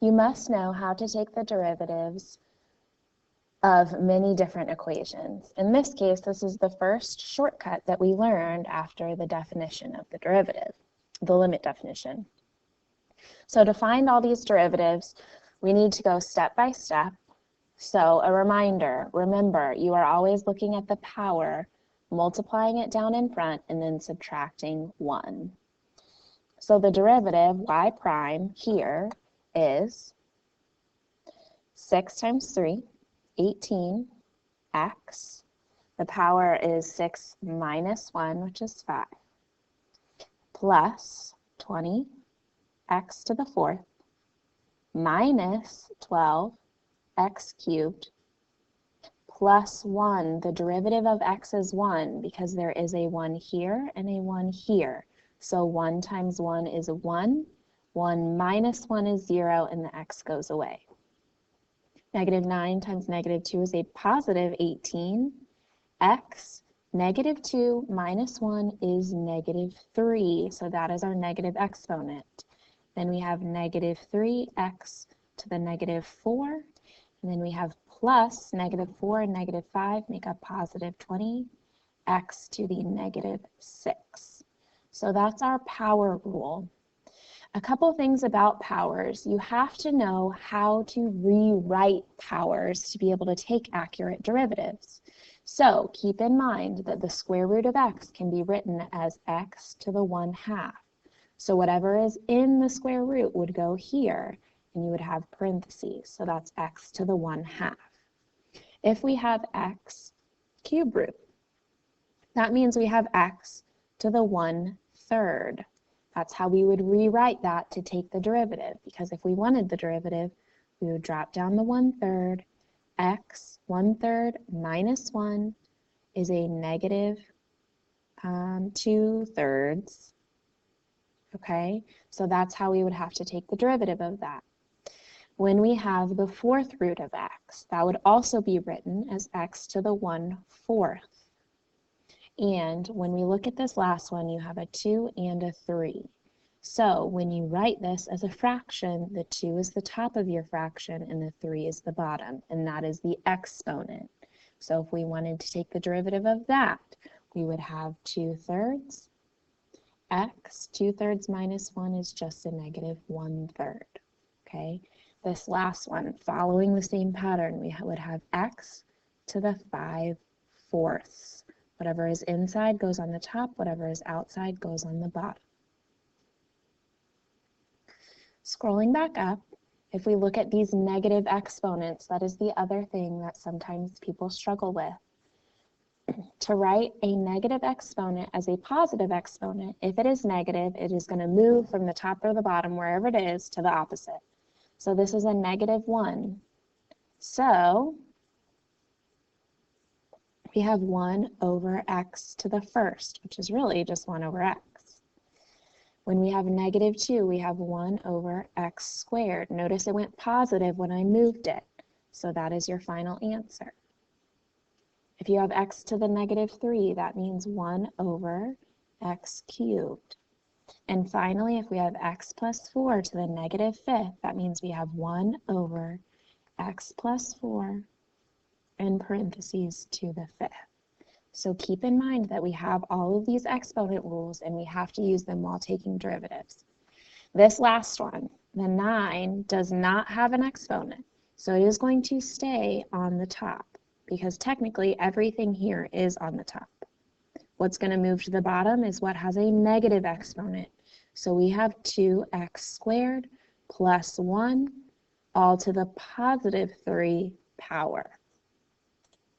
You must know how to take the derivatives of many different equations. In this case, this is the first shortcut that we learned after the definition of the derivative, the limit definition. So to find all these derivatives, we need to go step by step. So a reminder, remember, you are always looking at the power, multiplying it down in front, and then subtracting 1. So the derivative, y prime, here is 6 times 3, 18, x. The power is 6 minus 1, which is 5, plus 20, x to the 4th, minus 12, x cubed, plus 1. The derivative of x is 1 because there is a 1 here and a 1 here. So 1 times 1 is 1. 1 minus 1 is 0, and the x goes away. Negative 9 times negative 2 is a positive 18. X, negative 2 minus 1 is negative 3. So that is our negative exponent. Then we have negative 3x to the negative 4. And then we have plus negative 4 and negative 5 make a positive 20. X to the negative 6. So that's our power rule. A couple things about powers. You have to know how to rewrite powers to be able to take accurate derivatives. So keep in mind that the square root of x can be written as x to the 1/2. So whatever is in the square root would go here, and you would have parentheses. So that's x to the 1/2. If we have x cube root, that means we have x to the 1/3. That's how we would rewrite that to take the derivative, because if we wanted the derivative, we would drop down the 1/3. X 1/3 minus 1 is a negative 2/3. Okay, so that's how we would have to take the derivative of that. When we have the 4th root of x, that would also be written as x to the 1/4. And when we look at this last one, you have a 2 and a 3. So when you write this as a fraction, the 2 is the top of your fraction and the 3 is the bottom, and that is the exponent. So if we wanted to take the derivative of that, we would have 2/3. X, 2/3 minus 1 is just a negative 1/3. Okay, this last one, following the same pattern, we would have x to the 5/4. Whatever is inside goes on the top, whatever is outside goes on the bottom. Scrolling back up, if we look at these negative exponents, that is the other thing that sometimes people struggle with. To write a negative exponent as a positive exponent, if it is negative, it is going to move from the top or the bottom, wherever it is, to the opposite. So this is a negative 1. So we have 1 over x to the 1st, which is really just 1 over x. When we have negative 2, we have 1 over x squared. Notice it went positive when I moved it. So that is your final answer. If you have x to the negative 3, that means 1 over x cubed. And finally, if we have x plus 4 to the negative 5th, that means we have 1 over x plus 4 in parentheses to the 5th. So keep in mind that we have all of these exponent rules and we have to use them while taking derivatives. This last one, the 9, does not have an exponent, so it is going to stay on the top because technically everything here is on the top. What's going to move to the bottom is what has a negative exponent. So we have 2x squared plus 1 all to the positive 3 power.